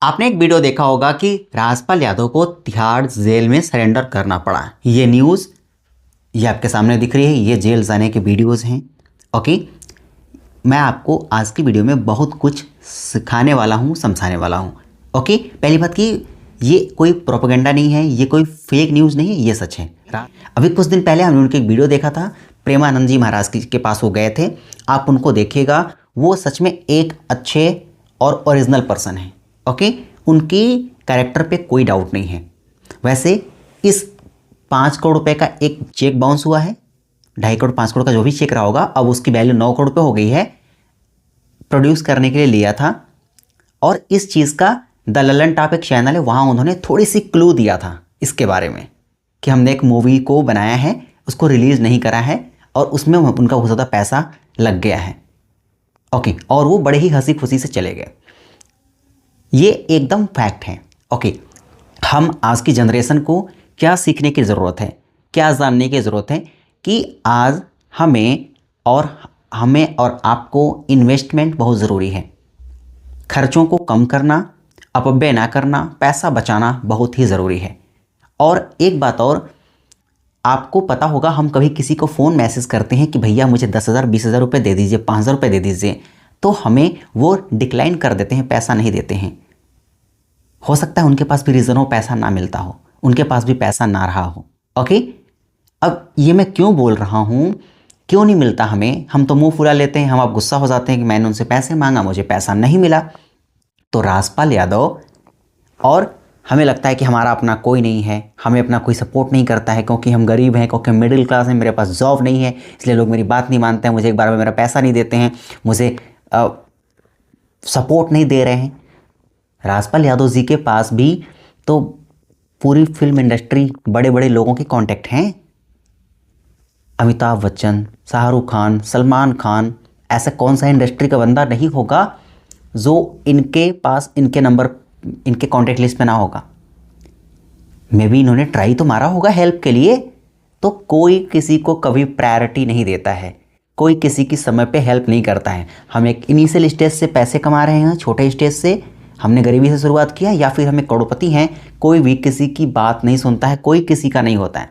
आपने एक वीडियो देखा होगा कि राजपाल यादव को तिहाड़ जेल में सरेंडर करना पड़ा। ये न्यूज़ ये आपके सामने दिख रही है, ये जेल जाने के वीडियोस हैं। ओके, मैं आपको आज की वीडियो में बहुत कुछ सिखाने वाला हूँ, समझाने वाला हूँ। ओके, पहली बात कि ये कोई प्रोपेगेंडा नहीं है, ये कोई फेक न्यूज़ नहीं है, ये सच है। अभी कुछ दिन पहले हमने उनके एक वीडियो देखा था, प्रेमानंद जी महाराज के पास वो गए थे। आप उनको देखिएगा, वो सच में एक अच्छे और ओरिजिनल पर्सन है। ओके, उनकी कैरेक्टर पे कोई डाउट नहीं है। वैसे इस 5 करोड़ रुपए का एक चेक बाउंस हुआ है, 2.5 करोड़ 5 करोड़ का जो भी चेक रहा होगा, अब उसकी वैल्यू 9 करोड़ रुपए हो गई है। प्रोड्यूस करने के लिए लिया था, और इस चीज़ का द ललन टॉप एक चैनल है, वहाँ उन्होंने थोड़ी सी क्लू दिया था इसके बारे में कि हमने एक मूवी को बनाया है, उसको रिलीज़ नहीं करा है और उसमें उनका बहुत ज़्यादा पैसा लग गया है। ओके, और वो बड़े ही हंसी खुशी से चले गए। ये एकदम फैक्ट है। ओके, हम आज की जनरेशन को क्या सीखने की ज़रूरत है, क्या जानने की ज़रूरत है कि आज हमें और आपको इन्वेस्टमेंट बहुत ज़रूरी है। खर्चों को कम करना, अपव्यय ना करना, पैसा बचाना बहुत ही ज़रूरी है। और एक बात और, आपको पता होगा, हम कभी किसी को फ़ोन मैसेज करते हैं कि भैया मुझे 10,000 20,000 रुपये दे दीजिए, 5,000 रुपये दे दीजिए, तो हमें वो डिक्लाइन कर देते हैं, पैसा नहीं देते हैं। हो सकता है उनके पास भी रीज़न हो, पैसा ना मिलता हो, उनके पास भी पैसा ना रहा हो। ओके, अब ये मैं क्यों बोल रहा हूँ, क्यों नहीं मिलता हमें? हम तो मुंह फुला लेते हैं, हम आप गुस्सा हो जाते हैं कि मैंने उनसे पैसे मांगा, मुझे पैसा नहीं मिला। तो राजपाल यादव, और हमें लगता है कि हमारा अपना कोई नहीं है, हमें अपना कोई सपोर्ट नहीं करता है, क्योंकि हम गरीब हैं, क्योंकि हम मिडिल क्लास हैं, मेरे पास जॉब नहीं है, इसलिए लोग मेरी बात नहीं मानते हैं, मुझे एक बार में मेरा पैसा नहीं देते हैं, मुझे सपोर्ट नहीं दे रहे हैं। राजपाल यादव जी के पास भी तो पूरी फिल्म इंडस्ट्री, बड़े बड़े लोगों के कांटेक्ट हैं। अमिताभ बच्चन, शाहरुख खान, सलमान खान, ऐसा कौन सा इंडस्ट्री का बंदा नहीं होगा जो इनके पास इनके नंबर, इनके कांटेक्ट लिस्ट में ना होगा। मे भी इन्होंने ट्राई तो मारा होगा हेल्प के लिए। तो कोई किसी को कभी प्रायोरिटी नहीं देता है, कोई किसी की समय पे हेल्प नहीं करता है। हम एक इनिशियल स्टेज से पैसे कमा रहे हैं, छोटे स्टेज से हमने गरीबी से शुरुआत किया, या फिर हम एक करोड़पति हैं, कोई भी किसी की बात नहीं सुनता है, कोई किसी का नहीं होता है,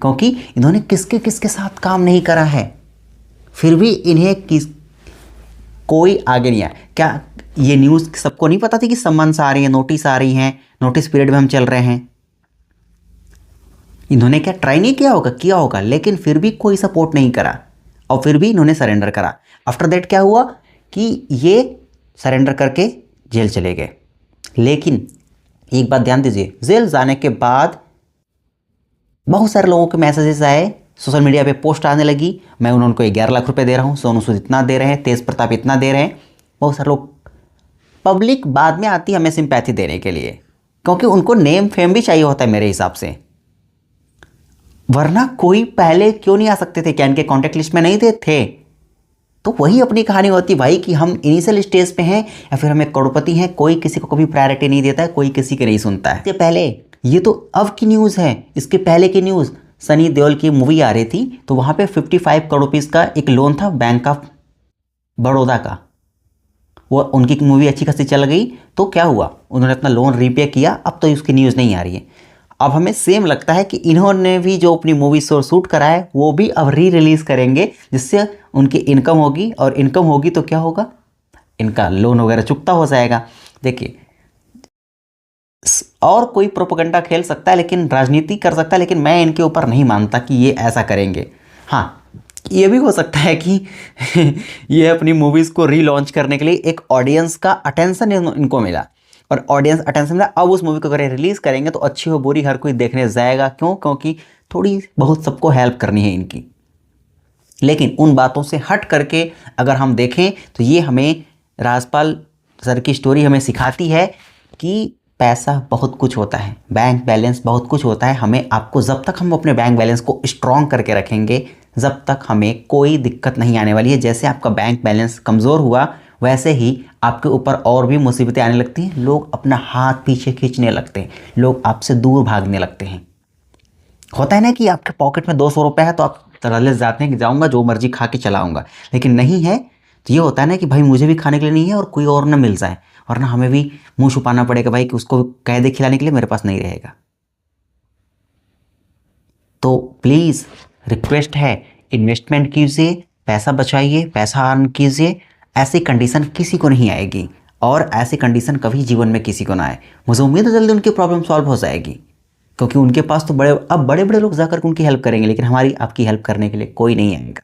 क्योंकि इन्होंने किसके किसके साथ काम नहीं करा है, फिर भी इन्हें कोई आगे नहीं आया। क्या ये न्यूज़ सबको नहीं पता थी कि सम्मन्स आ रही है, नोटिस आ रही हैं, नोटिस पीरियड में हम चल रहे हैं? इन्होंने क्या ट्राई नहीं किया होगा? किया होगा, लेकिन फिर भी कोई सपोर्ट नहीं करा, और फिर भी इन्होंने सरेंडर करा। आफ्टर दैट क्या हुआ कि ये सरेंडर करके जेल चले गए। लेकिन एक बात ध्यान दीजिए, जेल जाने के बाद बहुत सारे लोगों के मैसेजेस आए, सोशल मीडिया पे पोस्ट आने लगी, मैं उनको 11 लाख रुपए दे रहा हूँ, सोनू सूद इतना दे रहे हैं, तेज प्रताप इतना दे रहे हैं। बहुत सारे लोग, पब्लिक बाद में आती है हमें सिंपैथी देने के लिए, क्योंकि उनको नेम फेम भी चाहिए होता है मेरे हिसाब से, वरना कोई पहले क्यों नहीं आ सकते थे? क्या इनके कॉन्टेक्ट लिस्ट में नहीं थे? तो वही अपनी कहानी होती भाई कि हम इनिशियल स्टेज पे हैं, या फिर हम एक करोड़पति हैं, कोई किसी को कभी प्रायोरिटी नहीं देता है, कोई किसी की नहीं सुनता है। इससे पहले, ये तो अब की न्यूज़ है, इसके पहले की न्यूज़, सनी देओल की मूवी आ रही थी, तो वहाँ पे 55 करोड़ रुपीज़ का एक लोन था बैंक ऑफ बड़ौदा का। वो उनकी मूवी अच्छी खासी चल गई, तो क्या हुआ, उन्होंने अपना लोन रीपे किया, अब तो उसकी न्यूज़ नहीं आ रही है। अब हमें सेम लगता है कि इन्होंने भी जो अपनी मूवी शूट करा है, वो भी अब रिलीज़ करेंगे, जिससे उनकी इनकम होगी, और इनकम होगी तो क्या होगा, इनका लोन वगैरह चुकता हो जाएगा। देखिए, और कोई प्रोपेगेंडा खेल सकता है, लेकिन राजनीति कर सकता है, लेकिन मैं इनके ऊपर नहीं मानता कि ये ऐसा करेंगे। हाँ, ये भी हो सकता है कि ये अपनी मूवीज़ को रीलॉन्च करने के लिए एक ऑडियंस का अटेंशन इनको मिला, और ऑडियंस अटेंशन मिला, अब उस मूवी को अगर रिलीज़ करेंगे तो अच्छी हो बुरी हर कोई देखने जाएगा। क्यों? क्योंकि थोड़ी बहुत सबको हेल्प करनी है इनकी। लेकिन उन बातों से हट करके अगर हम देखें, तो ये हमें, राजपाल सर की स्टोरी हमें सिखाती है कि पैसा बहुत कुछ होता है, बैंक बैलेंस बहुत कुछ होता है। हमें, आपको, जब तक हम अपने बैंक बैलेंस को स्ट्रॉन्ग करके रखेंगे, जब तक हमें कोई दिक्कत नहीं आने वाली है। जैसे आपका बैंक बैलेंस कमज़ोर हुआ, वैसे ही आपके ऊपर और भी मुसीबतें आने लगती हैं, लोग अपना हाथ पीछे खींचने लगते हैं, लोग आपसे दूर भागने लगते हैं। होता है ना कि आपके पॉकेट में 200 रुपये है, तो आप तरले जाते हैं कि जाऊँगा जो मर्जी खा के चलाऊँगा, लेकिन नहीं है तो ये होता है ना कि भाई मुझे भी खाने के लिए नहीं है और कोई और ना मिल जाए, वरना हमें भी मुंह छुपाना पड़ेगा भाई कि उसको कह दे खिलाने के लिए, मेरे पास नहीं रहेगा। तो प्लीज़ रिक्वेस्ट है, इन्वेस्टमेंट कीजिए, पैसा बचाइए, पैसा अर्न कीजिए। ऐसी कंडीशन किसी को नहीं आएगी और ऐसी कंडीशन कभी जीवन में किसी को ना आए। मुझे उम्मीद है जल्दी उनकी प्रॉब्लम सॉल्व हो जाएगी, क्योंकि उनके पास तो बड़े बड़े लोग जाकर उनकी हेल्प करेंगे, लेकिन हमारी आपकी हेल्प करने के लिए कोई नहीं आएगा।